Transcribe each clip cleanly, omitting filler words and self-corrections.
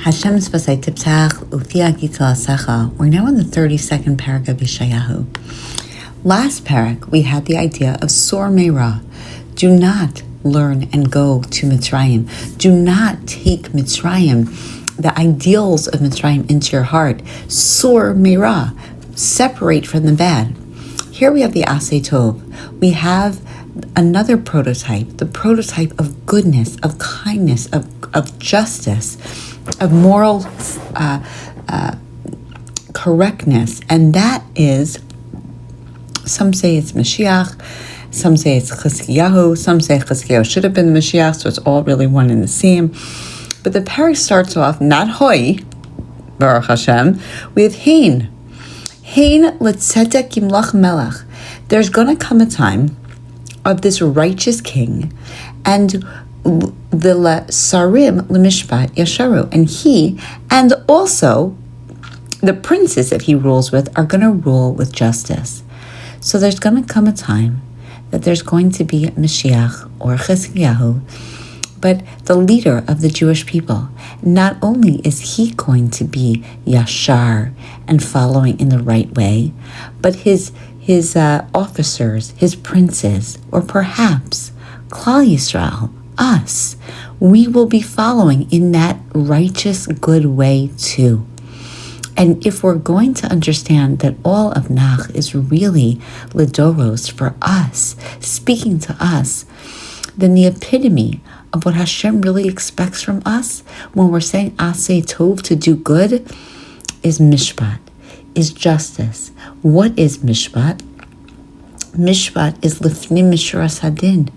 Hashem's Vasai Tipsach Utia Gitla Sacha. We're now in the 32nd Perek of Yeshayahu. Last Perek, we had the idea of Sor Meira. Do not learn and go to Mitzrayim. Do not take Mitzrayim, the ideals of Mitzrayim, into your heart. Sor Meira. Separate from the bad. Here we have the Aseh Tov. We have another prototype, the prototype of goodness, of kindness, of justice, of moral correctness. And that is, some say it's Mashiach, some say it's Yeshayahu, some say Yeshayahu should have been the Mashiach, so it's all really one and the same. But the Perek starts off, not Hoi, Baruch Hashem, with Hein. Hein letzedek yimlach melech. There's going to come a time of this righteous king, and the sarim lemishpat yasharu, and he and also the princes that he rules with are going to rule with justice. So there's going to come a time that there's going to be Mashiach or Yeshayahu, but the leader of the Jewish people. Not only is he going to be yashar and following in the right way, but his officers, his princes, or perhaps Klal Yisrael, us, we will be following in that righteous, good way too. And if we're going to understand that all of Nach is really Lidoros for us, speaking to us, then the epitome of what Hashem really expects from us when we're saying Aseh Tov, to do good, is Mishpat, is justice. What is Mishpat? Mishpat is Lifnim Mishuras Hadin.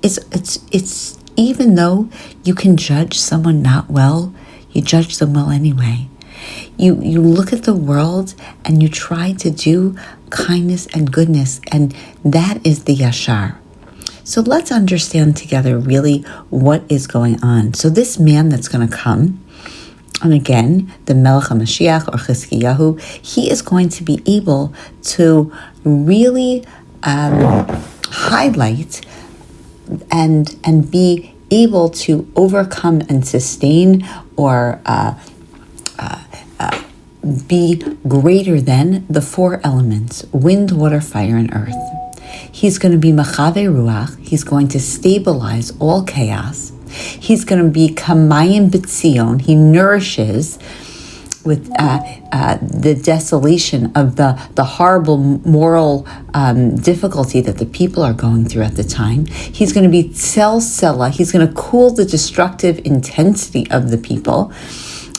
It's even though you can judge someone not well, you judge them well anyway. You look at the world and you try to do kindness and goodness, and that is the Yashar. So let's understand together really what is going on. So this man that's going to come, and again, the Melech HaMashiach or Yeshayahu, he is going to be able to really highlight and be able to overcome and sustain or be greater than the four elements: wind, water, fire, and earth. He's going to be Machave Ruach. He's going to stabilize all chaos. He's going to be Kamayim B'Tzion. He nourishes with the desolation of the horrible moral difficulty that the people are going through at the time. He's going to be Tzel Sela. He's going to cool the destructive intensity of the people.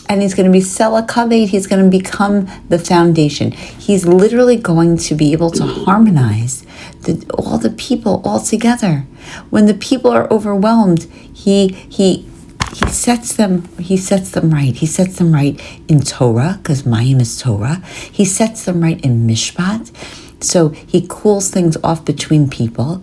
And he's going to be Sela Kaved. He's going to become the foundation. He's literally going to be able to harmonize all the people all together. When the people are overwhelmed, he sets them right. He sets them right in Torah, because Mayim is Torah. He sets them right in Mishpat, so he cools things off between people.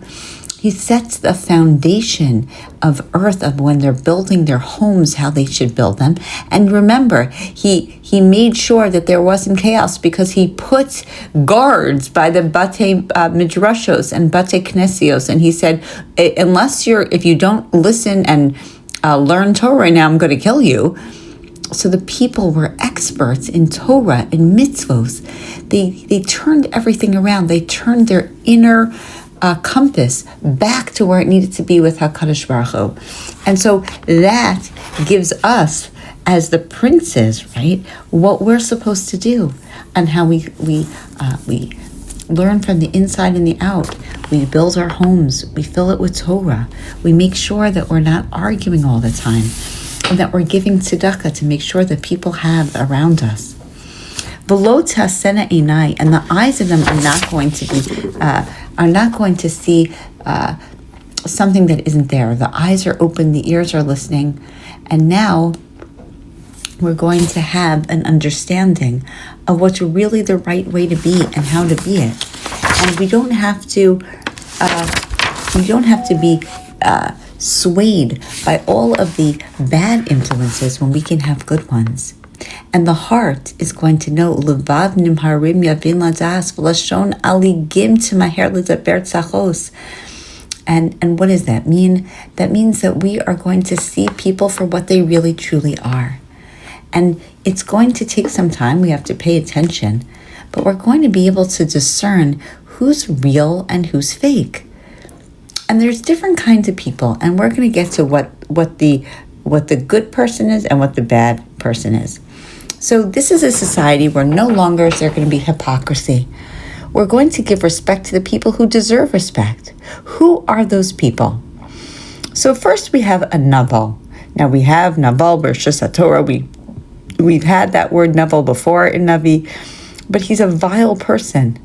He sets the foundation of earth, of when they're building their homes, how they should build them. And remember, he made sure that there wasn't chaos, because he put guards by the Bate Midrashos and Bate Knesios. And he said, if you don't listen and learn Torah right now, I'm going to kill you. So the people were experts in Torah and mitzvos. They turned everything around. They turned their inner compass back to where it needed to be with HaKadosh Baruch Hu. And so that gives us, as the princes, right, what we're supposed to do, and how we learn from the inside and the out. We build our homes. We fill it with Torah. We make sure that we're not arguing all the time, and that we're giving tzedakah to make sure that people have around us. V'lo tasena einai, and the eyes of them are not going to see something that isn't there. The eyes are open, the ears are listening, and now we're going to have an understanding of what's really the right way to be and how to be it. And we don't have to be swayed by all of the bad influences when we can have good ones. And the heart is going to know Levav nimharim yavin ladas v'lashon aligim tmaher ledaber tzachos. And what does that mean? That means that we are going to see people for what they really truly are. And it's going to take some time. We have to pay attention. But we're going to be able to discern who's real and who's fake. And there's different kinds of people. And we're going to get to what the good person is and what the bad person is. So this is a society where no longer is there going to be hypocrisy. We're going to give respect to the people who deserve respect. Who are those people? So first we have a naval. Now we have naval, Bereshus HaTorah. We've had that word naval before in Navi, but he's a vile person.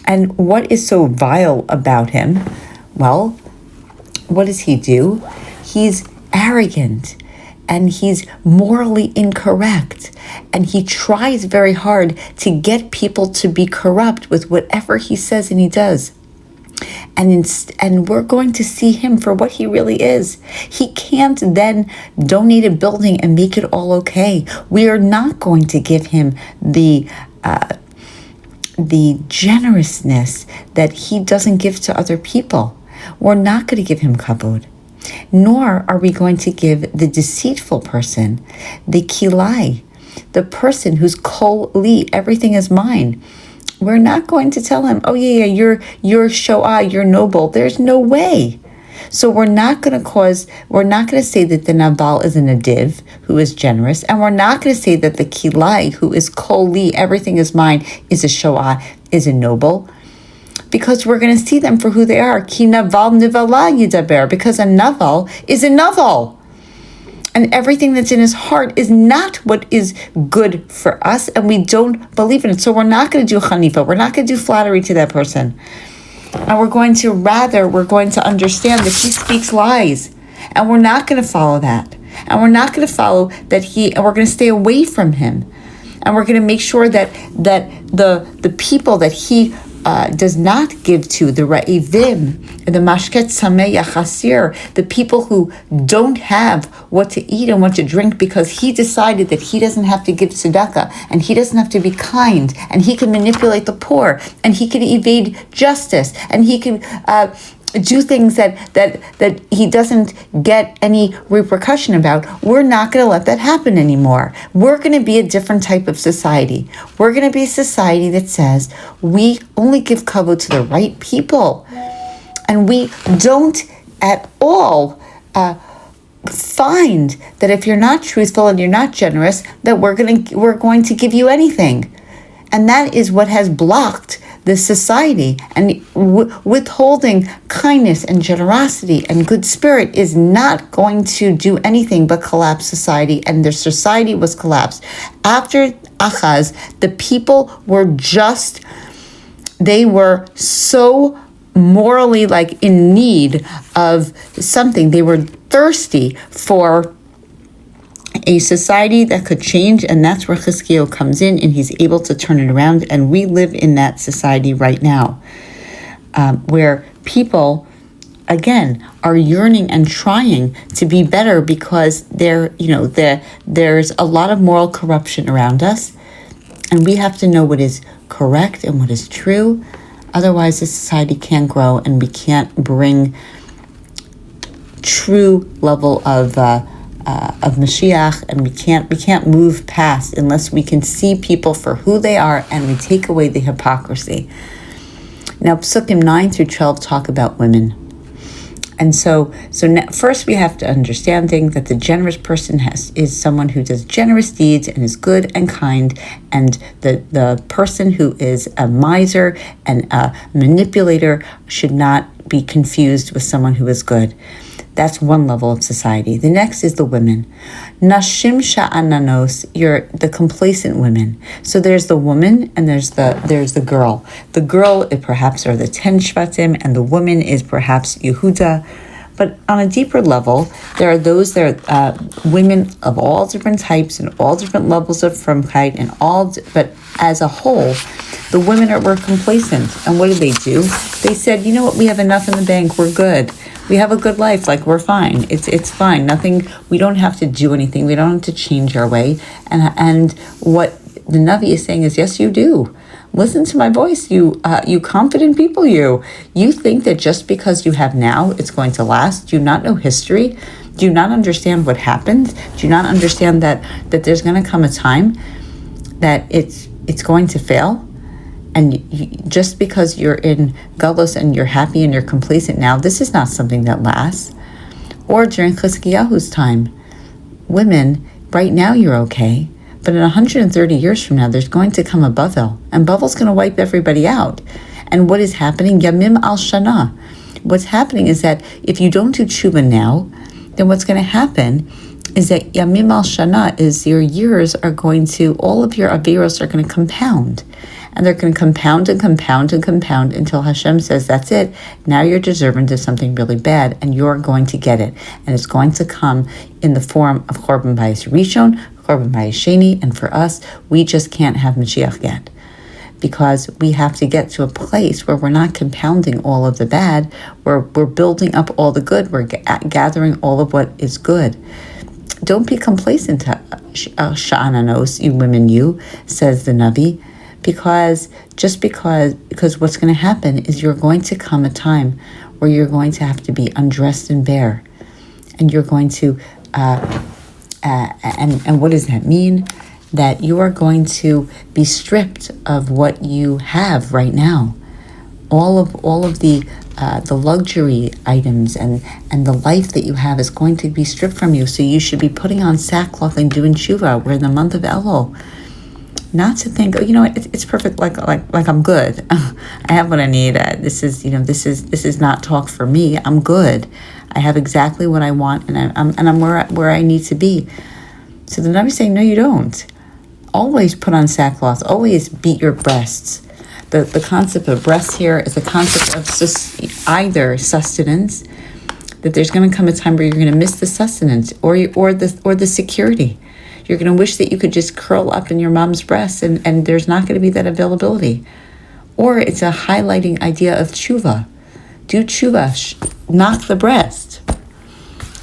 And what is so vile about him? Well, what does he do? He's arrogant and he's morally incorrect. And he tries very hard to get people to be corrupt with whatever he says and he does. And we're going to see him for what he really is. He can't then donate a building and make it all okay. We are not going to give him the generousness that he doesn't give to other people. We're not going to give him kavod. Nor are we going to give the deceitful person, the kilai, the person who's kol li, everything is mine. We're not going to tell him, oh yeah, you're shoah, you're noble. There's no way. So we're not going to say that the naval is a nadiv, who is generous, and we're not going to say that the kilai, who is kol li, everything is mine, is a shoah, is a noble. Because we're going to see them for who they are. Ki naval nivala yidaber, because a naval is a naval. And everything that's in his heart is not what is good for us, and we don't believe in it. So we're not going to do chanifa. We're not going to do flattery to that person. And we're going to understand that he speaks lies. And we're not going to follow that. And we're not going to follow that and we're going to stay away from him. And we're going to make sure that the people that he does not give to, the ra'ivim, the mashket sameh yachasir, the people who don't have what to eat and what to drink because he decided that he doesn't have to give tzedakah and he doesn't have to be kind and he can manipulate the poor and he can evade justice and he can do things that he doesn't get any repercussion about. We're not going to let that happen anymore. We're going to be a different type of society. We're going to be a society that says we only give kavod to the right people. And we don't at all find that if you're not truthful and you're not generous, that we're going to give you anything. And that is what has blocked this society. And withholding kindness and generosity and good spirit is not going to do anything but collapse society. And their society was collapsed. After Achaz, the people were they were so morally in need of something. They were thirsty for a society that could change, and that's where Chizkiyahu comes in, and he's able to turn it around. And we live in that society right now, where people, again, are yearning and trying to be better because there's a lot of moral corruption around us, and we have to know what is correct and what is true. Otherwise, the society can't grow, and we can't bring true level of Mashiach, and we can't move past unless we can see people for who they are and we take away the hypocrisy. Now, Psukim 9 through 12 talk about women. And so first we have to understand that the generous person is someone who does generous deeds and is good and kind, and the person who is a miser and a manipulator should not be confused with someone who is good. That's one level of society. The next is the women. Nashim sha'ananos, you're the complacent women. So there's the woman and there's the girl. The girl perhaps are the 10 Shvatim, and the woman is perhaps Yehuda. But on a deeper level, there are those that are women of all different types and all different levels of frumkeit but as a whole, the women were complacent. And what did they do? They said, you know what, we have enough in the bank, we're good. We have a good life, we're fine. It's fine. Nothing, we don't have to do anything. We don't have to change our way. And what the Navi is saying is, yes, you do. Listen to my voice, you confident people, you think that just because you have now, it's going to last. Do you not know history? Do you not understand what happens? Do you not understand that there's going to come a time that it's going to fail? And just because you're in galus and you're happy and you're complacent now, this is not something that lasts. Or during Chizkiyahu's time, women, right now you're okay, but in 130 years from now, there's going to come a Bavel, and Bavel's going to wipe everybody out. And what is happening? Yamim al Shana. What's happening is that if you don't do tshuva now, then what's going to happen is that Yamim al Shana is your years are going to, all of your averos are going to compound. And they're going to compound and compound and compound until Hashem says, that's it. Now you're deserving of something really bad, and you're going to get it. And it's going to come in the form of Korban Bayis Rishon, Korban Bayis Sheni, and for us, we just can't have Mashiach yet. Because we have to get to a place where we're not compounding all of the bad, we're building up all the good, we're gathering all of what is good. Don't be complacent, Sha'ananos, you women, you, says the Navi. Because what's going to happen is you're going to come a time where you're going to have to be undressed and bare. And you're going to, and what does that mean? That you are going to be stripped of what you have right now. All of the luxury items and the life that you have is going to be stripped from you. So you should be putting on sackcloth and doing tshuva. We're in the month of Elul. Not to think, it's perfect. Like I'm good. I have what I need. This is not talk for me. I'm good. I have exactly what I want, and I'm where I need to be. So the Nabi is saying, no, you don't. Always put on sackcloth. Always beat your breasts. The concept of breasts here is the concept of either sustenance, that there's going to come a time where you're going to miss the sustenance or the security. You're going to wish that you could just curl up in your mom's breast, and there's not going to be that availability. Or it's a highlighting idea of tshuva. Do tshuva, knock the breast.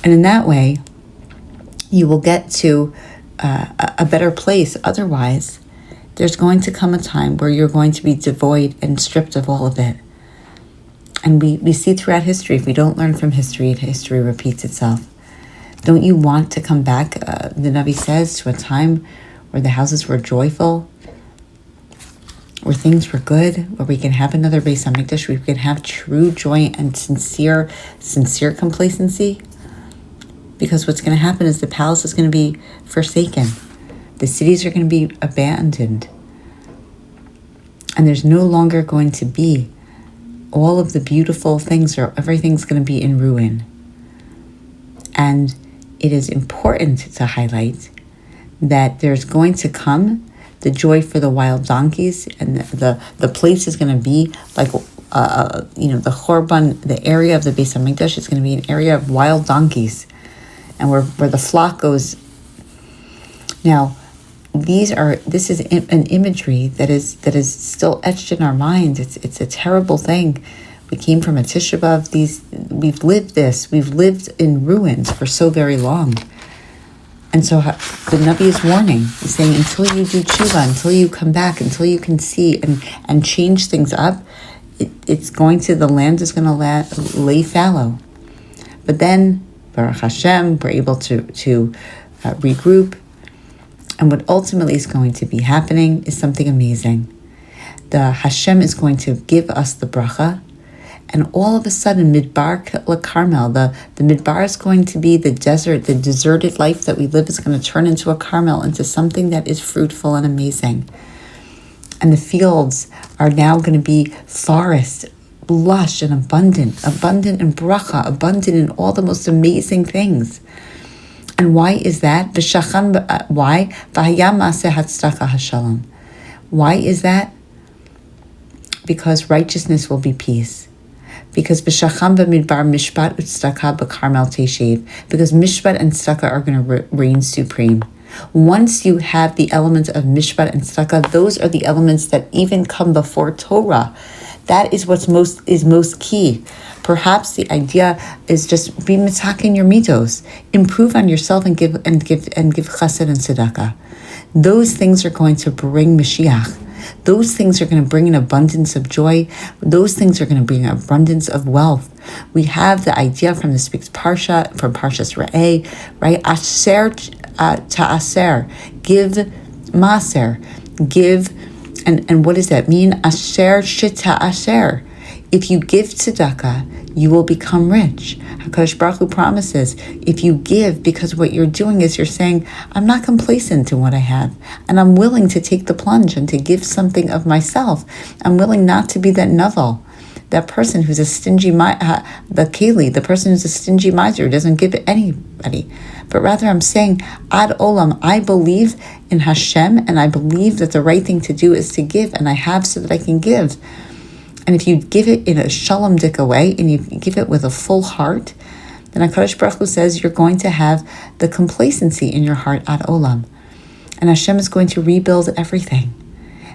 And in that way, you will get to a better place. Otherwise, there's going to come a time where you're going to be devoid and stripped of all of it. And we see throughout history, if we don't learn from history, history repeats itself. Don't you want to come back, the Navi says, to a time where the houses were joyful, where things were good, where we can have another Beis HaMikdash, where we can have true joy and sincere complacency? Because what's going to happen is the palace is going to be forsaken. The cities are going to be abandoned. And there's no longer going to be all of the beautiful things, or everything's going to be in ruin. And it is important to highlight that there's going to come the joy for the wild donkeys, and the place is going to be like, the Chorban, the area of the Beis HaMikdash is going to be an area of wild donkeys, and where the flock goes. Now, this is an imagery that is still etched in our minds. It's a terrible thing. We came from a Tisha B'Av. We've lived this. We've lived in ruins for so very long. And so the Navi is warning. He's saying, until you do tshuva, until you come back, until you can see and change things up, the land is going to lay fallow. But then, Baruch Hashem, we're able to regroup. And what ultimately is going to be happening is something amazing. The Hashem is going to give us the bracha. And all of a sudden, Midbar La Carmel, the Midbar is going to be the desert, the deserted life that we live is going to turn into a Carmel, into something that is fruitful and amazing. And the fields are now going to be forest, lush and abundant in bracha, abundant in all the most amazing things. And why is that? Why? Why is that? Because righteousness will be peace. Because b'shacham b'midbar mishpat u'tzedakah b'karmel teshiv. Because mishpat and tzedakah are going to reign supreme. Once you have the elements of mishpat and tzedakah, those are the elements that even come before Torah. That is what's most key. Perhaps the idea is just be mitzak in your mitos, improve on yourself, and give chesed and tzedakah. Those things are going to bring Mashiach. Those things are going to bring an abundance of joy. Those things are going to bring an abundance of wealth. We have the idea from this week's Parsha, from Parshas Re'eh, right? Asher ta'aser, give maser, give, and what does that mean? Asher ta'aser. If you give tzedakah, you will become rich. HaKadosh Baruch Hu promises, if you give, because what you're doing is you're saying, I'm not complacent in what I have, and I'm willing to take the plunge and to give something of myself. I'm willing not to be that novel, that person who's a stingy, the person who's a stingy miser, who doesn't give it anybody. But rather I'm saying, Ad Olam, I believe in Hashem, and I believe that the right thing to do is to give, and I have so that I can give. And if you give it in a shalom dika way, and you give it with a full heart, then HaKadosh Baruch Hu says you're going to have the complacency in your heart ad olam. And Hashem is going to rebuild everything.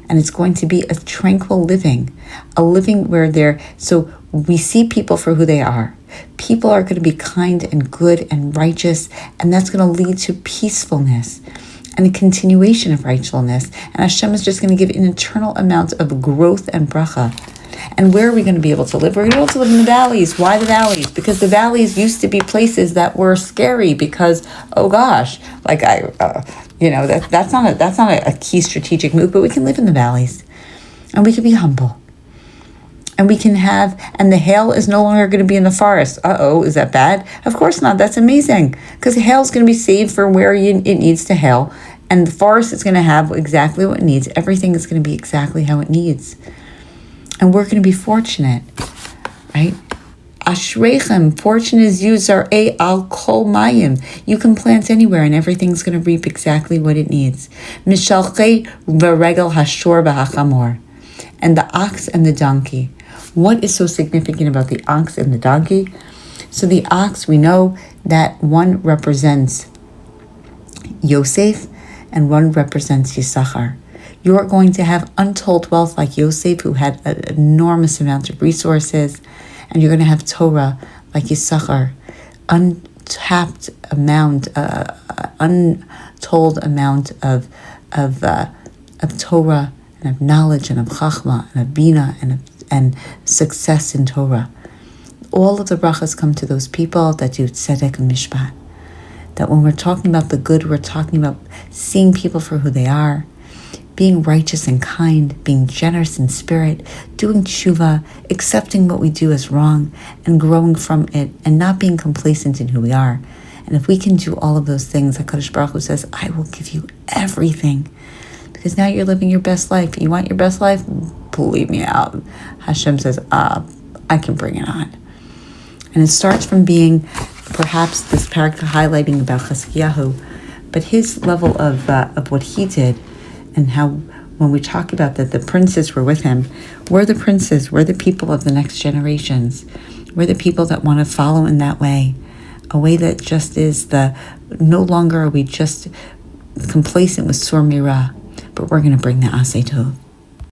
And it's going to be a tranquil living, a living where so we see people for who they are. People are going to be kind and good and righteous, and that's going to lead to peacefulness and a continuation of righteousness. And Hashem is just going to give an eternal amount of growth and bracha. And where are we going to be able to live? We're going to be able to live in the valleys. Why the valleys? Because the valleys used to be places that were scary because, oh gosh, like that's not a key strategic move, but we can live in the valleys and we can be humble. And we can and the hail is no longer going to be in the forest. Is that bad? Of course not. That's amazing. Because the hail is going to be saved for where it needs to hail. And the forest is going to have exactly what it needs. Everything is going to be exactly how it needs. And we're going to be fortunate, right? Ashreichem, fortune is you, zar'ei al kol mayim. You can plant anywhere and everything's going to reap exactly what it needs. Mishalchei v'regel hashor v'hachamor. And the ox and the donkey. What is so significant about the ox and the donkey? So the ox, we know that one represents Yosef and one represents Yisachar. You're going to have untold wealth like Yosef, who had an enormous amount of resources, and you're going to have Torah like Yisachar, untold amount of Torah and of knowledge and of Chachma and of Bina and success in Torah. All of the brachas come to those people that do tzedek and mishpat. That when we're talking about the good, we're talking about seeing people for who they are, being righteous and kind, being generous in spirit, doing tshuva, accepting what we do as wrong, and growing from it, and not being complacent in who we are. And if we can do all of those things, HaKadosh Baruch Hu says, I will give you everything. Because now you're living your best life. You want your best life? Believe me out. Hashem says, I can bring it on. And it starts from being perhaps this Perek highlighting about Yeshayahu, but his level of what he did, and how when we talk about that the princes were with him, we're the princes, we're the people of the next generations. We're the people that want to follow in that way, a way that just is no longer are we just complacent with Sur Mirah, but we're going to bring the Aseh Tov.